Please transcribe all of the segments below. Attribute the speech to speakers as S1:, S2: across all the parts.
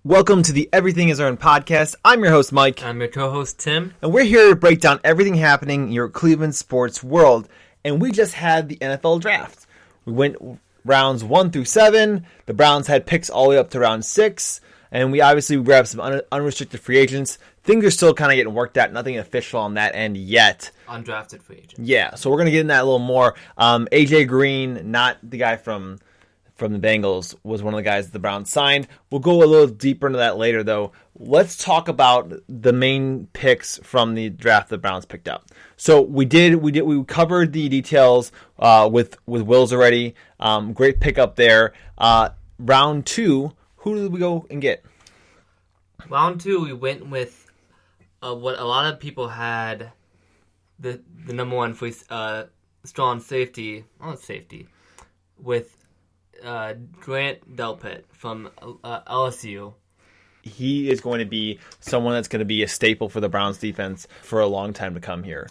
S1: Welcome to the Everything Is Earned podcast. I'm your host, Mike.
S2: I'm your co-host, Tim.
S1: And we're here to break down everything happening in your Cleveland sports world. And we just had the NFL draft. We went rounds 1 through 7. The Browns had picks all the way up to round 6. And we obviously grabbed some unrestricted free agents. Things are still kind of getting worked out. Nothing official on that end yet.
S2: Undrafted free agents.
S1: Yeah, so we're going to get in that a little more. A.J. Green, not the guy from the Bengals, was one of the guys that the Browns signed. We'll go a little deeper into that later, though. Let's talk about the main picks from the draft the Browns picked up. So we covered the details with Wills already. Great pickup there. Round 2, who did we go and get?
S2: Round 2, we went with what a lot of people had the number one free strong safety, with Grant Delpit from LSU.
S1: He is going to be someone that's going to be a staple for the Browns defense for a long time to come here.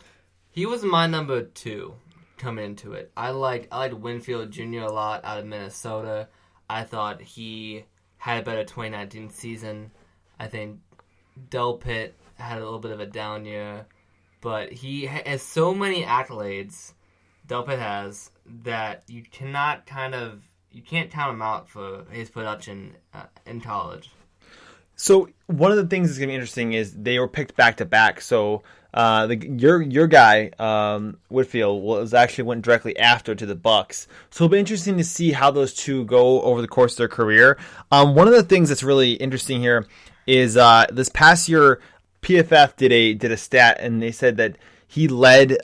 S2: He was my number 2 coming into it. I liked Winfield Jr. a lot out of Minnesota. I thought he had a better 2019 season. I think Delpit had a little bit of a down year, but he has so many accolades, Delpit has, that you can't count him out for his production in college.
S1: So one of the things that's going to be interesting is they were picked back to back. So your guy Whitfield went directly after to the Bucks. So it'll be interesting to see how those two go over the course of their career. One of the things that's really interesting here is this past year PFF did a stat, and they said that he led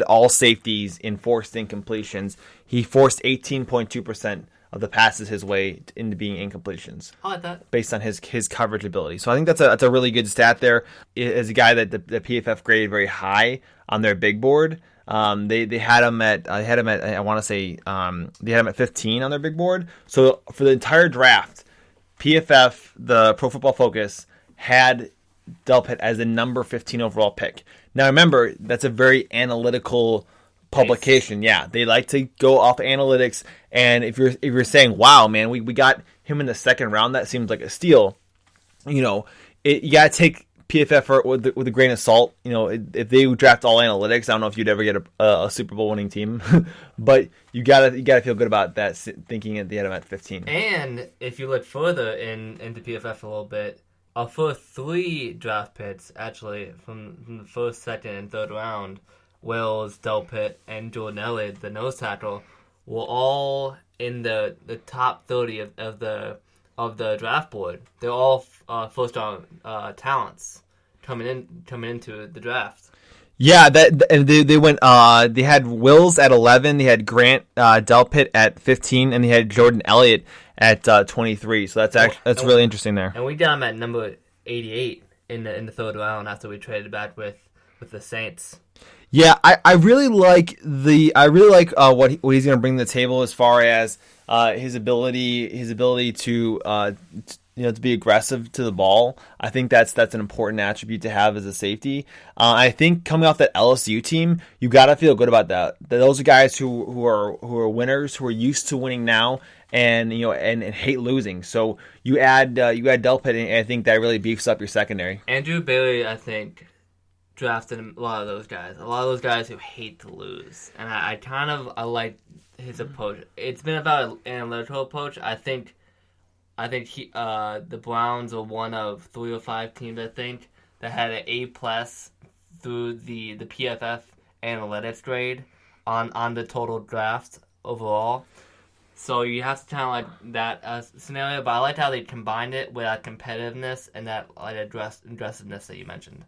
S1: all safeties in forced incompletions. He forced 18.2% of the passes his way into being incompletions.
S2: I like that.
S1: Based on his coverage ability. So I think that's a really good stat there. As a guy that the PFF graded very high on their big board. They had him at I want to say they had him at 15 on their big board. So for the entire draft, PFF, the Pro Football Focus, had Delpit as the number 15 overall pick. Now remember, that's a very analytical publication. Yeah, they like to go off analytics, and if you're saying, wow, man, we got him in the second round, that seems like a steal. You gotta take PFF with a grain of salt. If they draft all analytics, I don't know if you'd ever get a Super Bowl winning team, but you gotta feel good about that, thinking at the end of at 15.
S2: And if you look further into PFF a little bit, our first 3 draft picks, actually, from the first, second, and third round, Wills, Delpit, and Jordan Elliott, the nose tackle, were all in the top 30 of the draft board. They're all first round talents coming into the draft.
S1: Yeah, and they went. They had Wills at 11. They had Grant Delpit at 15, and they had Jordan Elliott at 23. So that's really interesting there.
S2: And we got him at number 88 in the third round after we traded back with the Saints.
S1: Yeah, I really like what he's going to bring to the table as far as his ability to to be aggressive to the ball. I think that's an important attribute to have as a safety. I think coming off that LSU team, you got to feel good about that. Those are guys who are winners, who are used to winning now, and and hate losing. So you add Delpit, and I think that really beefs up your secondary.
S2: Andrew Bailey, I think, drafted a lot of those guys who hate to lose, and I like his approach. It's been about an analytical approach. I think the Browns are one of 3 or 5 teams, I think, that had an A+ through the PFF analytics grade on the total draft overall. So you have to kind of like that scenario, but I liked how they combined it with that competitiveness and that like aggressiveness that you mentioned.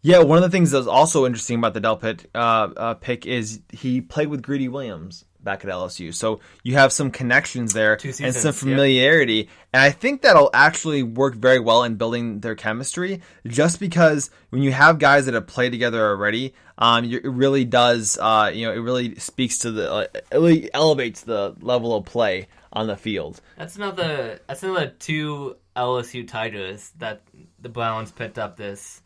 S1: Yeah, one of the things that was also interesting about the Delpit pick is he played with Greedy Williams back at LSU. So you have some connections there and some familiarity. Yep. And I think that'll actually work very well in building their chemistry, just because when you have guys that have played together already, it really does, it really speaks to it really elevates the level of play on the field. That's
S2: another 2 LSU Tigers that the Browns picked up this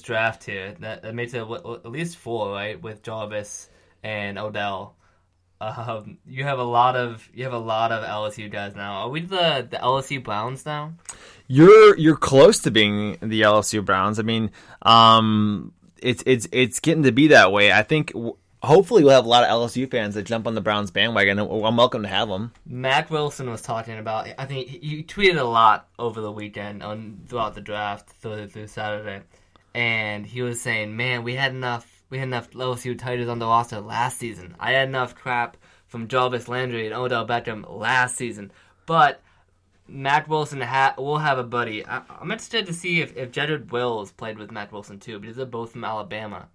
S2: draft here. That makes it at least 4, right, with Jarvis and Odell. You have a lot of LSU guys now. Are we the LSU Browns now?
S1: You're close to being the LSU Browns. I mean, it's getting to be that way. I think hopefully we'll have a lot of LSU fans that jump on the Browns bandwagon. I'm welcome to have them.
S2: Matt Wilson was talking about. I think he tweeted a lot over the weekend throughout the draft through Saturday, and he was saying, "Man, we had enough LSU tight ends on the roster last season. I had enough crap from Jarvis Landry and Odell Beckham last season, but." Matt Wilson will have a buddy. I'm interested to see if Jedward Wills played with Matt Wilson too, because they're both from Alabama.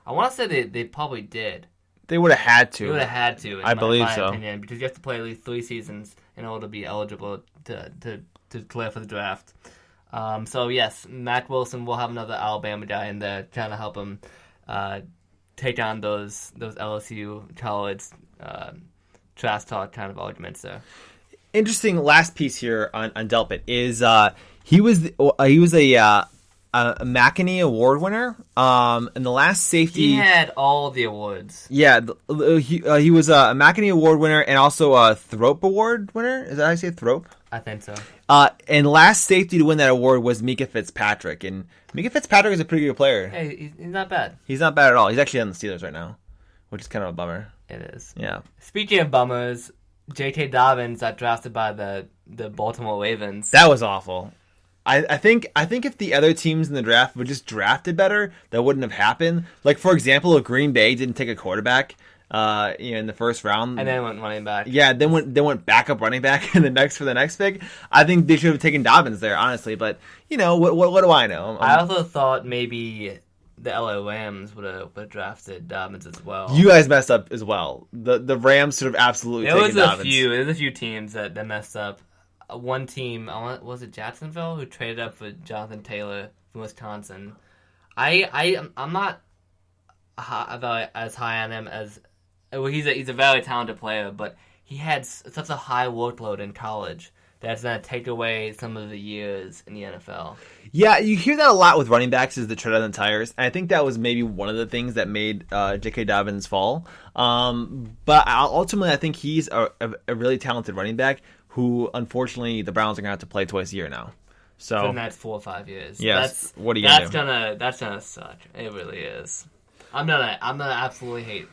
S2: I want to say they probably did.
S1: They would have had to.
S2: They would have had to.
S1: I believe
S2: my
S1: so.
S2: Opinion, because you have to play at least 3 seasons in order to be eligible to play for the draft. So yes, Matt Wilson will have another Alabama guy in there trying to help him take on those LSU college trash talk kind of arguments there.
S1: Interesting last piece here on Delpit is he was a McEnany Award winner. And the last safety,
S2: he had all the awards.
S1: Yeah, he was a McEnany Award winner and also a Thrope Award winner. Is that how you say Thrope?
S2: I think so.
S1: And last safety to win that award was Mika Fitzpatrick, and Mika Fitzpatrick is a pretty good player.
S2: Hey, he's not bad.
S1: He's not bad at all. He's actually on the Steelers right now, which is kind of a bummer.
S2: It is.
S1: Yeah.
S2: Speaking of bummers. J.K. Dobbins got drafted by the Baltimore Ravens.
S1: That was awful. I think if the other teams in the draft would just drafted better, that wouldn't have happened. Like, for example, if Green Bay didn't take a quarterback in the first round.
S2: And then went running back.
S1: Yeah, then went backup running back in the next pick. I think they should have taken Dobbins there, honestly. But, what do I know?
S2: I also thought maybe the LA Rams would have drafted Dobbins as well.
S1: You guys messed up as well. The Rams should have absolutely taken Dobbins.
S2: There was a few teams that messed up. One team, was it Jacksonville, who traded up for Jonathan Taylor from Wisconsin. I'm not as high on him as he's a very talented player, but he had such a high workload in college that's going to take away some of the years in the NFL. Yeah,
S1: you hear that a lot with running backs is the tread on the tires. And I think that was maybe one of the things that made J.K. Dobbins fall. But ultimately, I think he's a really talented running back who, unfortunately, the Browns are going to have to play twice a year now. So
S2: for the next 4 or 5 years.
S1: Yes. What are you going to
S2: do? That's gonna suck. It really is. I'm gonna absolutely hate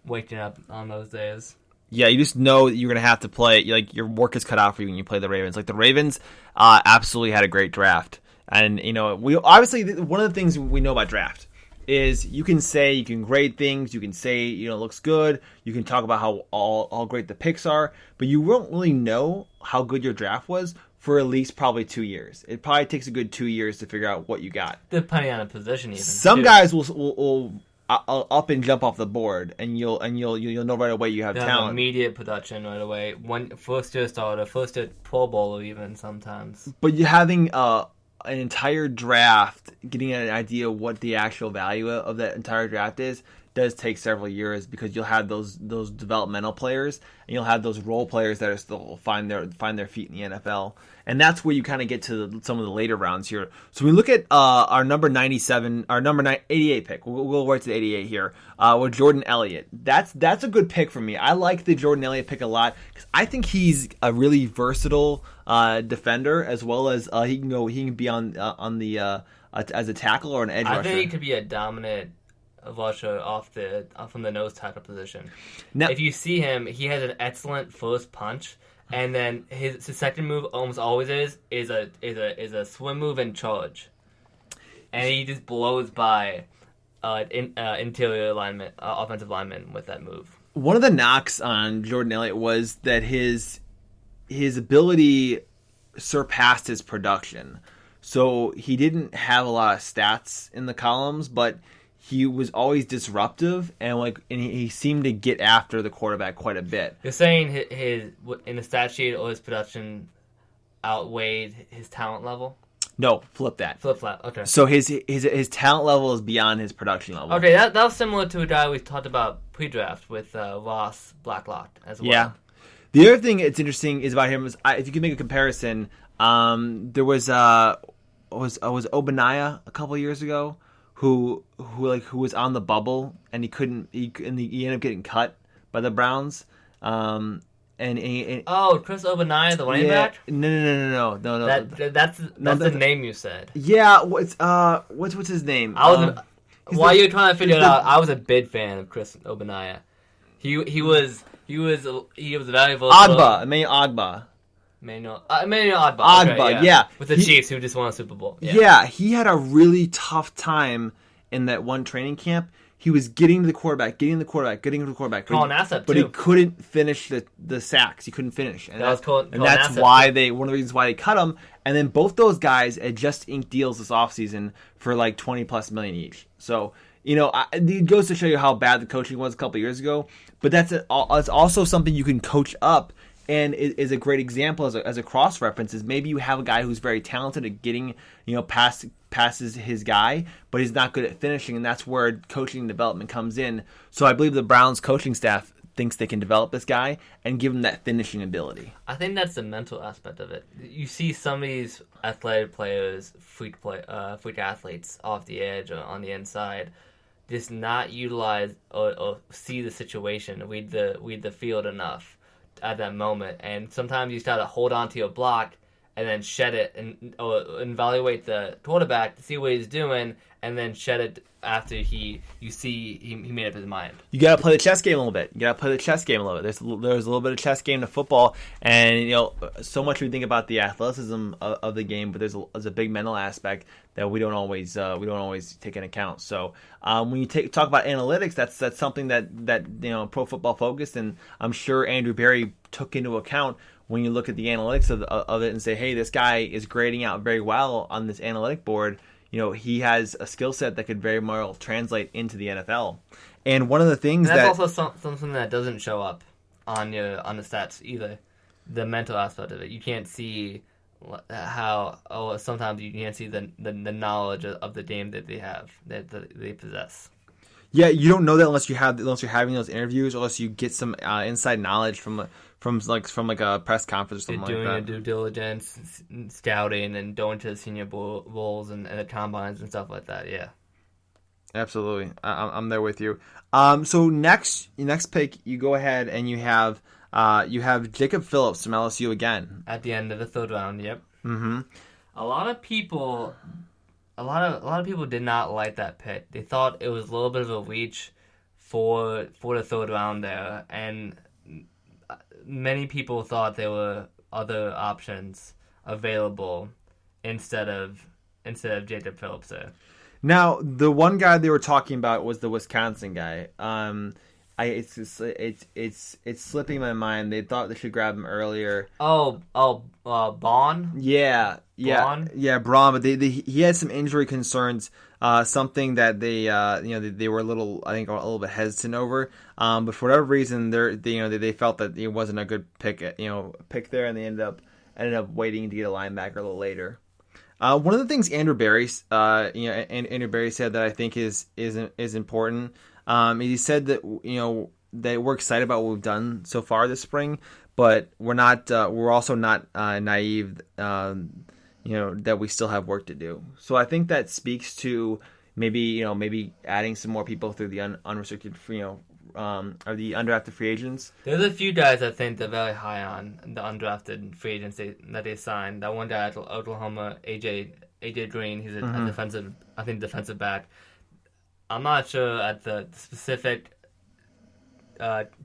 S2: waking up on those days.
S1: Yeah, you just know that you're going to have to play. Like, your work is cut out for you when you play the Ravens. Like, the Ravens absolutely had a great draft. And, we obviously, one of the things we know about draft is you can grade things. You can say, it looks good. You can talk about how all great the picks are. But you won't really know how good your draft was for at least probably 2 years. It probably takes a good 2 years to figure out what you got.
S2: Depending on a position, even.
S1: Some guys will up and jump off the board, and you'll know right away you have talent.
S2: Immediate production right away. First year starter, first year Pro Bowler, even sometimes.
S1: But you having an entire draft, getting an idea of what the actual value of that entire draft is, does take several years, because you'll have those developmental players and you'll have those role players that are still find their feet in the NFL, and that's where you kind of get to some of the later rounds here. So we look at our number 97, our number 88 pick. We'll go right to the 88 here with Jordan Elliott. That's a good pick for me. I like the Jordan Elliott pick a lot because I think he's a really versatile defender, as well as he can be on the as a tackle or an edge rusher.
S2: I think he could be a dominant rusher from the nose tackle position. Now, if you see him, he has an excellent first punch, and then his second move almost always is a swim move and charge, and he just blows by interior lineman, offensive lineman with that move.
S1: One of the knocks on Jordan Elliott was that his ability surpassed his production. So he didn't have a lot of stats in the columns, but he was always disruptive, and he seemed to get after the quarterback quite a bit.
S2: You're saying his in the stat sheet or his production outweighed his talent level?
S1: No, flip that.
S2: Flip-flop, okay.
S1: So his talent level is beyond his production level.
S2: Okay, that was similar to a guy we talked about pre-draft with Ross Blacklock as well.
S1: Yeah. The other thing that's interesting is about him is, if you can make a comparison, there was Obaniah a couple years ago who was on the bubble, and he ended up getting cut by the Browns. And
S2: Chris Obanaya, the running back.
S1: No.
S2: That's the name you said.
S1: Yeah, what's his name?
S2: While you're trying to figure it out, I was a big fan of Chris Obanaya. He was very versatile.
S1: Emmanuel Agba.
S2: Emmanuel Agba.
S1: Agba,
S2: okay,
S1: yeah.
S2: With the Chiefs who just won a Super Bowl.
S1: Yeah, he had a really tough time in that one training camp. He was getting to the quarterback.
S2: Colin Nassib,
S1: but he couldn't finish the sacks. He couldn't finish. And that's
S2: Nassib,
S1: why one of the reasons why they cut him. And then both those guys had just inked deals this offseason for like $20+ million each. So, it goes to show you how bad the coaching was a couple years ago. But it's also something you can coach up. And is a great example as a cross reference is maybe you have a guy who's very talented at getting passes his guy, but he's not good at finishing, and that's where coaching and development comes in. So I believe the Browns coaching staff thinks they can develop this guy and give him that finishing ability.
S2: I think that's the mental aspect of it. You see some of these athletic players, freak athletes off the edge or on the inside, just not utilize or see the situation, read the field enough at that moment, and sometimes you start to hold on to your block and then shed it or evaluate the quarterback to see what he's doing, and then shed it after you see he made up his mind.
S1: You gotta play the chess game a little bit. There's a little bit of chess game to football, and so much we think about the athleticism of the game, but there's a big mental aspect that we don't always take into account. So when you talk about analytics, that's something that Pro Football Focus, and I'm sure Andrew Berry took into account when you look at the analytics of it and say, hey, this guy is grading out very well on this analytic board. He has a skill set that could very well translate into the NFL. And one of the things
S2: that's also something that doesn't show up on the stats either. The mental aspect of it, you can't see how. Sometimes you can't see the knowledge of the game that they have that they possess.
S1: Yeah, you don't know that unless you're having those interviews, or unless you get some inside knowledge from a press conference or something like that.
S2: Doing your due diligence, scouting, and going to the senior bowls and the combines and stuff like that. Yeah,
S1: absolutely. I'm there with you. So next pick, you go ahead and you have Jacob Phillips from LSU again
S2: at the end of the third round. Yep.
S1: Mm-hmm.
S2: A lot of people did not like that pick. They thought it was a little bit of a reach for the third round there, and many people thought there were other options available instead of Jacob Phillips there.
S1: Now, the one guy they were talking about was the Wisconsin guy. It's slipping my mind. They thought they should grab him earlier.
S2: Braun?
S1: Yeah, Braun. But he had some injury concerns. Something that they were a little bit hesitant over. But for whatever reason, they felt that it wasn't a good pick there, and they ended up waiting to get a linebacker a little later. One of the things Andrew Berry said that I think is important. He said that that we're excited about what we've done so far this spring, but we're also not naive. That we still have work to do. So I think that speaks to maybe adding some more people through the unrestricted or the undrafted free agents.
S2: There's a few guys I think they're very high on the undrafted free agents that they signed. That one guy at Oklahoma, AJ Green, he's a defensive back. I'm not sure at the specific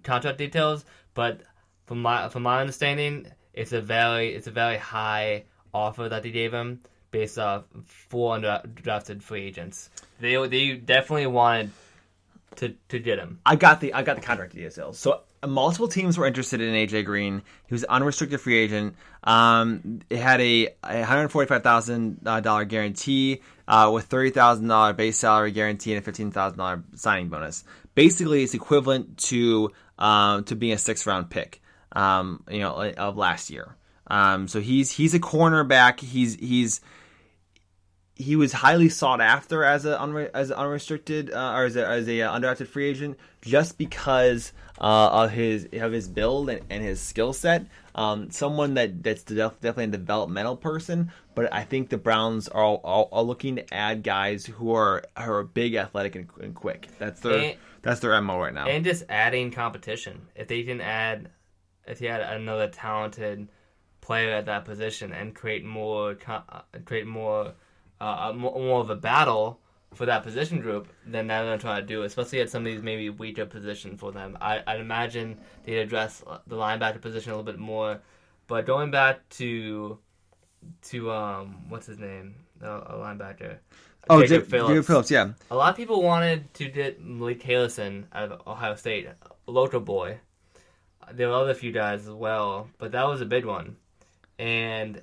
S2: contract details, but from my understanding, it's a very high offer that they gave him based off 4 undrafted free agents. They definitely wanted to get him. I got the
S1: contract details. So multiple teams were interested in AJ Green. He was an unrestricted free agent. It had a $145,000 guarantee with $30,000 base salary guarantee and a $15,000 signing bonus. Basically, it's equivalent to being a 6th round pick of last year. So he's a cornerback. He was highly sought after as an unrestricted or as a undrafted free agent just because of his build and his skill set. Someone that's definitely a developmental person. But I think the Browns are looking to add guys who are big, athletic, and quick. That's their MO right now.
S2: And just adding competition. If you had another talented player at that position and create more of a battle for that position group, then that's what I'm trying to do, especially at some of these maybe weaker positions for them. I'd imagine they'd address the linebacker position a little bit more. But going back to what's his name? A linebacker.
S1: Jacob Phillips, yeah.
S2: A lot of people wanted to get Malik Harrison out of Ohio State, a local boy. There were other few guys as well, but that was a big one. And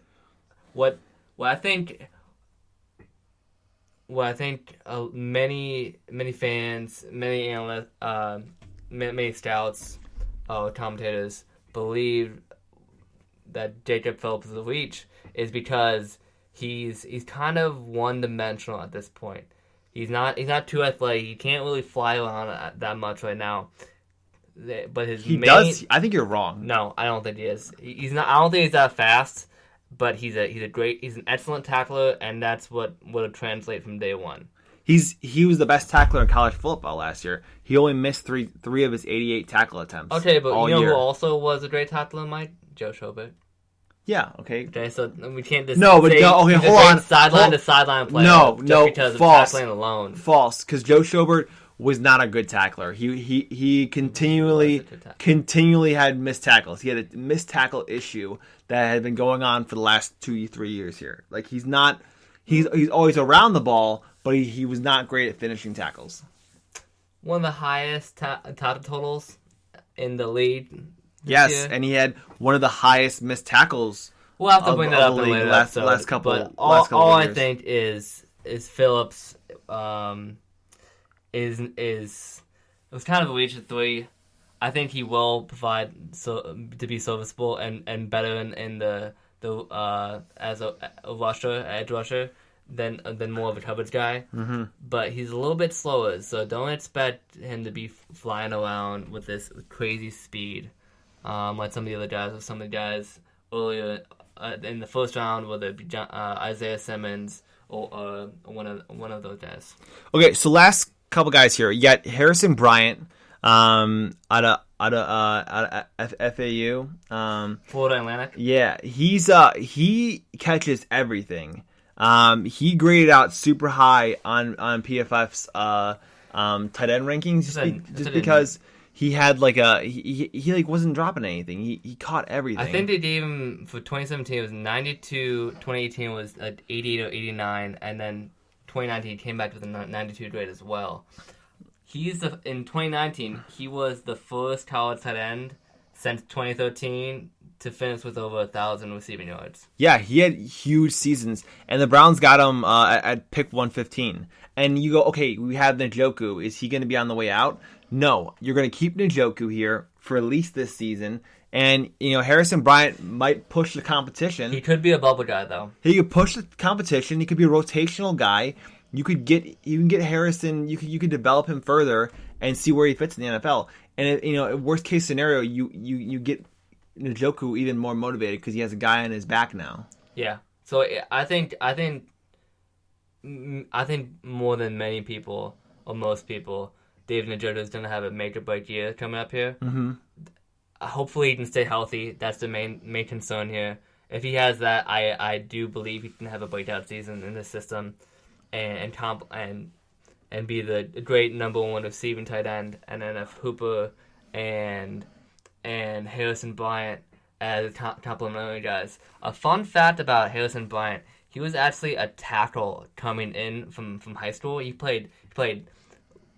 S2: what I think many fans, many analysts, many scouts, commentators believe that Jacob Phillips is a reach is because he's kind of one-dimensional at this point. He's not too athletic. He can't really fly around that much right now. But
S1: he does. I think you're wrong.
S2: No, I don't think he is. He's not. I don't think he's that fast. But he's an excellent tackler, and that's what would translate from day one.
S1: He was the best tackler in college football last year. He only missed three of his 88 tackle attempts.
S2: Okay, but you know who also was a great tackler, Mike? Joe Schobert.
S1: Yeah. Okay.
S2: Okay, so we can't just
S1: hold on.
S2: Sideline to sideline player.
S1: No,
S2: because
S1: false.
S2: Of tackling alone.
S1: False, because Joe Schobert was not a good tackler. He continually had missed tackles. He had a missed tackle issue that had been going on for the last 2-3 years here. Like he's always around the ball, but he was not great at finishing tackles.
S2: One of the highest tackle totals in the league.
S1: Yes,
S2: year.
S1: And he had one of the highest missed tackles.
S2: We'll have to bring that up in later
S1: last couple.
S2: But
S1: all
S2: I think is Phillips it was kind of a reach at 3. I think he will provide to be serviceable and better in the as a rusher, edge rusher than more of a coverage guy.
S1: Mm-hmm.
S2: But he's a little bit slower, so don't expect him to be flying around with this crazy speed like some of the other guys. Or some of the guys earlier in the first round, whether it be Isaiah Simmons or one of those guys.
S1: Okay, so last couple guys here. You got Harrison Bryant out of FAU.
S2: Florida Atlantic.
S1: Yeah, he catches everything. He graded out super high on PFF's tight end rankings just because he had he wasn't dropping anything. He caught everything.
S2: I think they gave him for 2017 it was 92, 2018 was 88 or 89, and then 2019 came back with a 92 grade as well. In 2019, he was the first college tight end since 2013 to finish with over 1,000 receiving yards.
S1: Yeah, he had huge seasons, and the Browns got him at pick 115. And you go, okay, we have Njoku. Is he going to be on the way out? No, you're going to keep Njoku here for at least this season. And, Harrison Bryant might push the competition.
S2: He could be a bubble guy, though.
S1: He could push the competition. He could be a rotational guy. You can get Harrison. You could develop him further and see where he fits in the NFL. And worst case scenario, you get Njoku even more motivated because he has a guy on his back now.
S2: Yeah. So I think more than many people or most people, David Njoku is going to have a make or break year coming up here.
S1: Mm-hmm.
S2: Hopefully he can stay healthy. That's the main concern here. If he has that, I do believe he can have a breakout season in this system. And be the great number one receiving tight end, and then if Hooper and Harrison Bryant as complementary guys. A fun fact about Harrison Bryant: he was actually a tackle coming in from high school. He played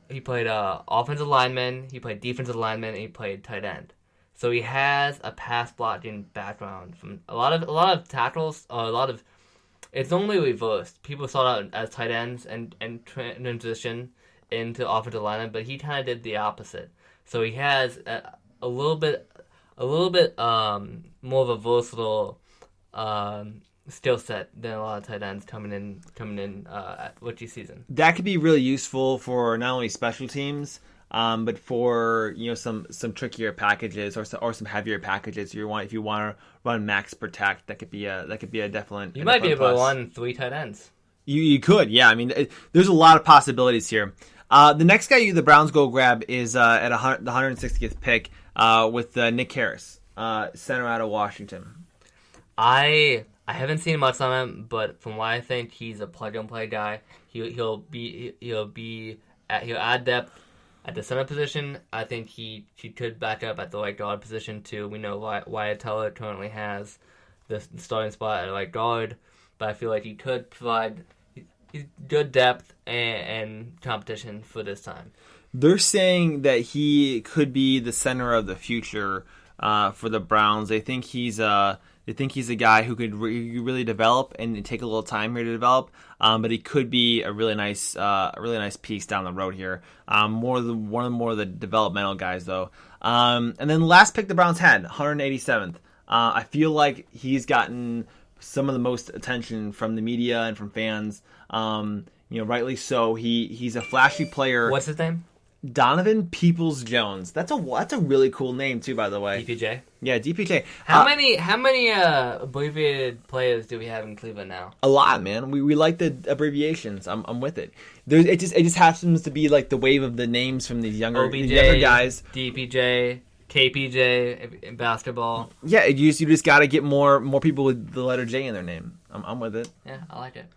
S2: offensive lineman, he played defensive lineman, and he played tight end. So he has a pass blocking background from a lot of tackles, it's only reversed. People saw it as tight ends and transition into offensive linemen, but he kind of did the opposite. So he has a little bit more of a versatile skill set than a lot of tight ends coming in at rookie season.
S1: That could be really useful for not only special teams, But for some trickier packages or some heavier packages, if you want to run max protect, that could be a definite.
S2: You might be able to run 3 tight ends.
S1: You could, yeah. I mean, there's a lot of possibilities here. The next guy the Browns go grab is at the 160th pick with Nick Harris, center out of Washington.
S2: I haven't seen much on him, but from what I think, he's a plug-and-play guy. He'll add depth at the center position. I think he could back up at the right guard position too. We know Wyatt Teller currently has the starting spot at right guard, but I feel like he could provide good depth and competition for this time.
S1: They're saying that he could be the center of the future for the Browns. They think he's a guy who could really develop and take a little time here to develop, but he could be a really nice piece down the road here. One of the developmental guys though. And then the last pick the Browns had, 187th. I feel like he's gotten some of the most attention from the media and from fans. Rightly so. He's a flashy player.
S2: What's his name?
S1: Donovan Peoples-Jones. That's a really cool name too, by the way.
S2: DPJ.
S1: Yeah, DPJ.
S2: How many abbreviated players do we have in Cleveland now?
S1: A lot, man. We like the abbreviations. I'm with it. It just happens to be like the wave of the names from these younger guys.
S2: DPJ, KPJ in basketball.
S1: Yeah, you just got to get more people with the letter J in their name. I'm with it.
S2: Yeah, I like it.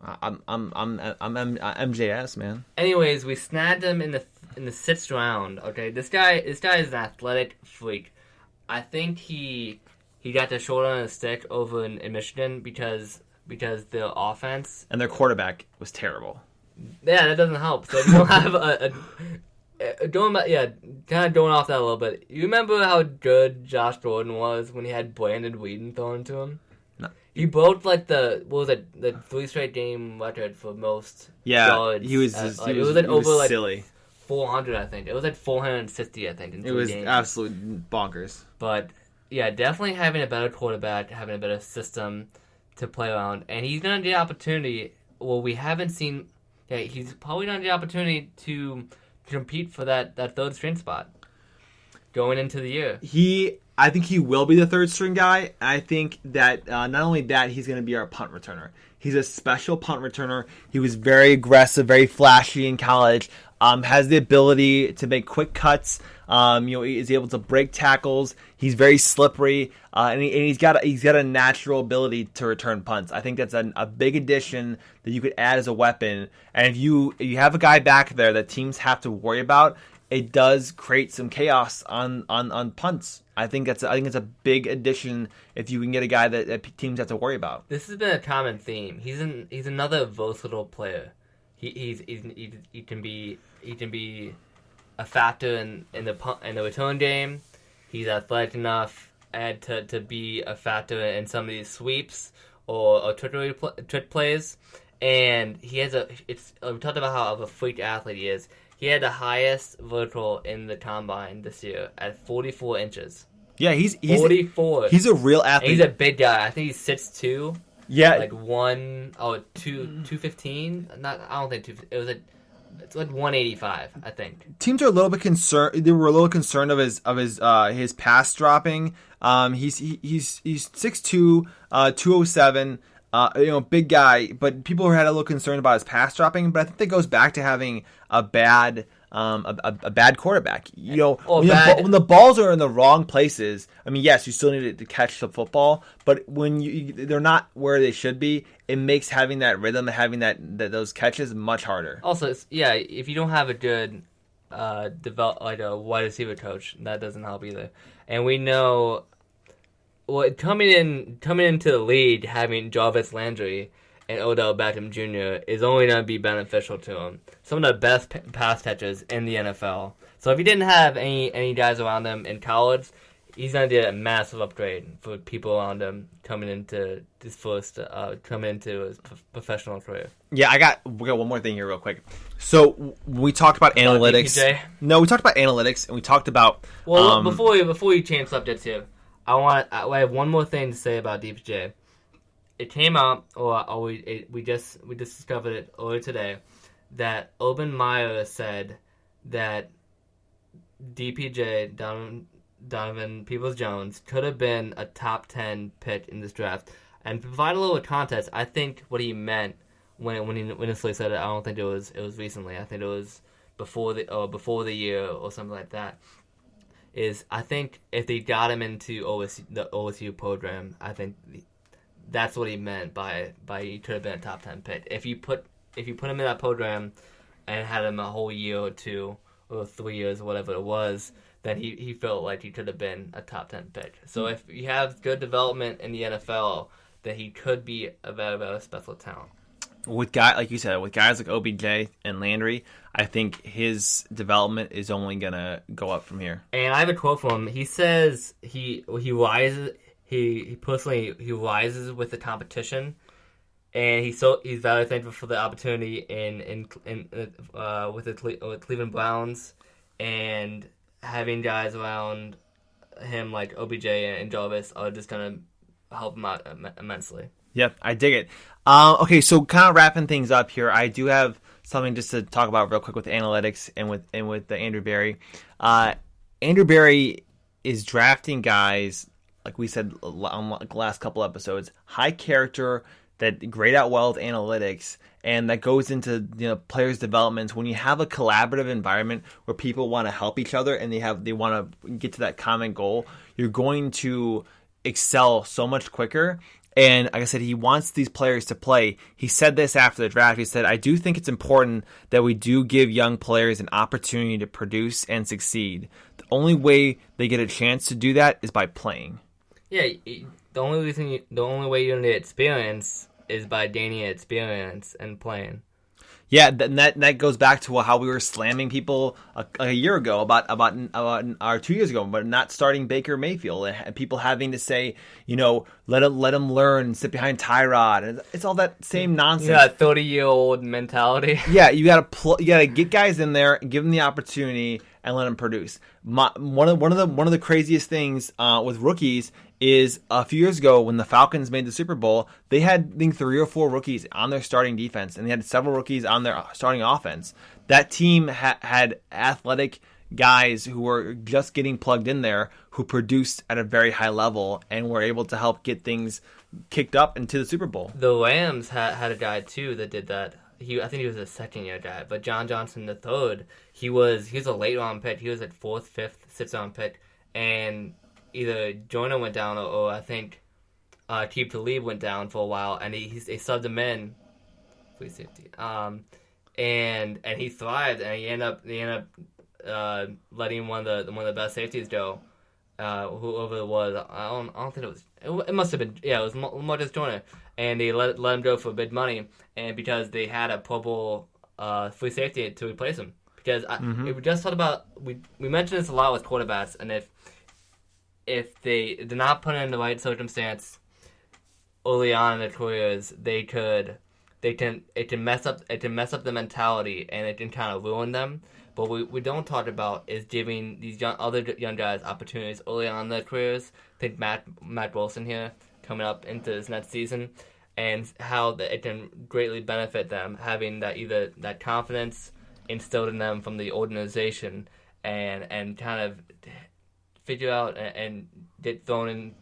S1: I'm MJS, man.
S2: Anyways, we snagged him in the 6th round. Okay, this guy is an athletic freak. I think he got the short end of the stick over in Michigan because their offense
S1: and their quarterback was terrible.
S2: Yeah, that doesn't help. So you don't have kind of going off that a little bit. You remember how good Josh Gordon was when he had Brandon Whedon thrown to him?
S1: No.
S2: He broke the 3 straight game record for most yards.
S1: He was silly.
S2: 400, I think. It was like 460, I think. In 3
S1: it was
S2: games.
S1: Absolute bonkers.
S2: But yeah, definitely having a better quarterback, having a better system to play around, and he's gonna get the opportunity. Well, we haven't seen. Yeah, he's probably gonna get the opportunity to compete for that 3rd string spot going into the year.
S1: I think he will be the 3rd string guy. I think that not only that, he's going to be our punt returner. He's a special punt returner. He was very aggressive, very flashy in college. Has the ability to make quick cuts. He's able to break tackles. He's very slippery, and he's got a natural ability to return punts. I think that's a big addition that you could add as a weapon. And if you have a guy back there that teams have to worry about, it does create some chaos on punts. I think it's a big addition if you can get a guy that teams have to worry about.
S2: This has been a common theme. He's another versatile player. He can be a factor in the return game. He's athletic enough to be a factor in some of these sweeps or trick plays. And he has we talked about how of a freak athlete he is. He had the highest vertical in the combine this year at 44 inches.
S1: Yeah, he's
S2: 44.
S1: He's a real athlete.
S2: And he's a big guy. I think he's 6'2".
S1: Yeah,
S2: like 215. Not, I don't think 2. It was it's like 185. I think.
S1: Teams are a little bit concerned. They were a little concerned of his pass dropping. He's 6'2", 207. Big guy, but people had a little concerned about his pass dropping. But I think that goes back to having a bad quarterback. When the balls are in the wrong places, I mean, yes, you still need to catch the football, but when they're not where they should be, it makes having that rhythm, having those catches much harder.
S2: Also, if you don't have a good a wide receiver coach, that doesn't help either. And we know. Well, coming into the league, having Jarvis Landry and Odell Beckham Jr. is only going to be beneficial to him. Some of the best pass catchers in the NFL. So if he didn't have any guys around him in college, he's going to get a massive upgrade for people around him coming into his professional career.
S1: Yeah, we got one more thing here real quick. So we talked about analytics. No, we talked about analytics, and we talked about.
S2: Well, before you change subjects here. I have one more thing to say about DPJ. It came out, we just discovered it earlier today, that Urban Meyer said that DPJ, Donovan Peoples-Jones, could have been a top 10 pick in this draft. And to provide a little context, I think what he meant when he initially said it, I don't think it was recently. I think it was before the year or something like that. Is I think if they got him into the OSU program, I think that's what he meant by he could have been a top 10 pick. If you put him in that program and had him a whole year or 2 or 3 years or whatever it was, then he felt like he could have been a top 10 pick. So if you have good development in the NFL, then he could be a very, very special talent.
S1: Like you said, with guys like OBJ and Landry, I think his development is only gonna go up from here.
S2: And I have a quote from him. He says he rises. He personally rises with the competition, and he's very thankful for the opportunity with the Cleveland Browns, and having guys around him like OBJ and Jarvis are just gonna help him out immensely.
S1: Yep, I dig it. Okay, so kind of wrapping things up here, I do have something just to talk about real quick with analytics and with the Andrew Berry. Andrew Berry is drafting guys, like we said on the last couple episodes, high character, that grade out well with analytics, and that goes into players' developments. When you have a collaborative environment where people want to help each other and they want to get to that common goal, you're going to excel so much quicker. And like I said, he wants these players to play. He said this after the draft. He said, I do think it's important that we do give young players an opportunity to produce and succeed. The only way they get a chance to do that is by playing.
S2: Yeah, the only way you're going to get experience is by gaining experience and playing.
S1: Yeah, and that goes back to how we were slamming people a year ago about or 2 years ago, but not starting Baker Mayfield, and people having to say, let him learn, sit behind Tyrod, and it's all that same nonsense.
S2: Yeah, 30-year-old mentality.
S1: Yeah, you gotta get guys in there, give them the opportunity, and let them produce. One of the craziest things with rookies is a few years ago when the Falcons made the Super Bowl, they had, I think, 3 or 4 rookies on their starting defense, and they had several rookies on their starting offense. That team had athletic guys who were just getting plugged in there, who produced at a very high level and were able to help get things kicked up into the Super Bowl.
S2: The Rams had a guy too that did that. I think he was a second-year guy, but John Johnson III, he was a late-round pick. He was at 4th, 5th, 6th-round pick, and either Joyner went down or I think Keep to Leave went down for a while, and they subbed him in, free safety, and he thrived, and he ended up letting one of the best safeties go, whoever it was. I don't think it was. It must have been. Yeah, it was Marcus Joyner, and they let him go for big money, and because they had a Pro Bowl free safety to replace him. Because we just talked about we mentioned this a lot with quarterbacks, and if they're not put in the right circumstance early on in their careers, it can mess up the mentality, and it can kind of ruin them. But what we don't talk about is giving these other young guys opportunities early on in their careers. I think Matt Wilson here coming up into this next season, and how it can greatly benefit them having that confidence instilled in them from the organization, and kind of figure out and get thrown in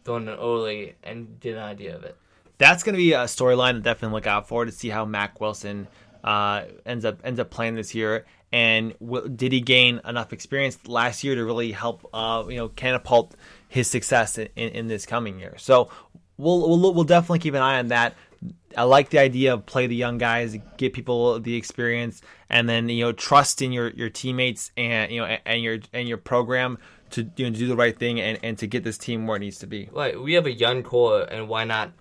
S2: early and get an idea of it.
S1: That's going to be a storyline to definitely look out for, to see how Mac Wilson ends up playing this year, and did he gain enough experience last year to really help catapult his success in this coming year. So we'll definitely keep an eye on that. I like the idea of play the young guys, get people the experience, and then trust in your teammates and your program to do the right thing and to get this team where it needs to be.
S2: Right, we have a young core, and why not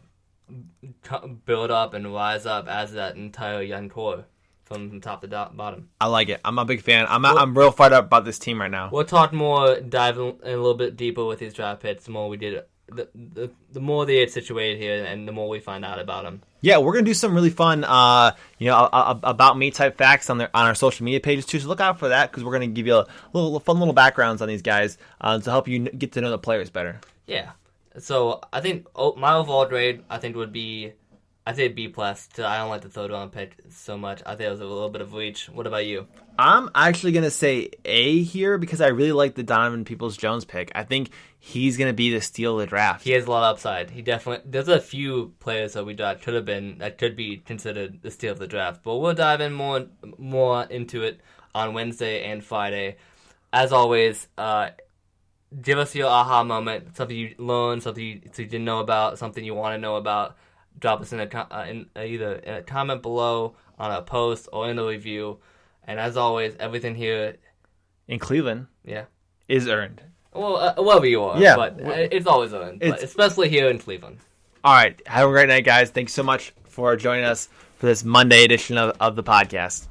S2: build up and rise up as that entire young core from top to bottom? I like it. I'm a big fan. I'm real fired up about this team right now. We'll talk more, dive in a little bit deeper with these draft picks. The more we did, the more they get situated here, and the more we find out about them. Yeah, we're gonna do some really fun, about me type facts on our social media pages too. So look out for that, because we're gonna give you a fun little backgrounds on these guys to help you get to know the players better. Yeah. So I think my overall grade, would be, I say B+. I don't like the third round pick so much. I think it was a little bit of reach. What about you?
S1: I'm actually going to say A here because I really like the Donovan Peoples-Jones pick. I think he's going to be the steal of the draft.
S2: He has a lot of upside. There's a few players that we thought could be considered the steal of the draft. But we'll dive in more into it on Wednesday and Friday. As always, give us your aha moment, something you learned, something you didn't know about, something you want to know about. Drop us in either in a comment below, on a post, or in the review. And as always, everything here
S1: in Cleveland is earned.
S2: Well, wherever you are, but it's always earned, but especially here in Cleveland.
S1: All right, have a great night, guys. Thanks so much for joining us for this Monday edition of the podcast.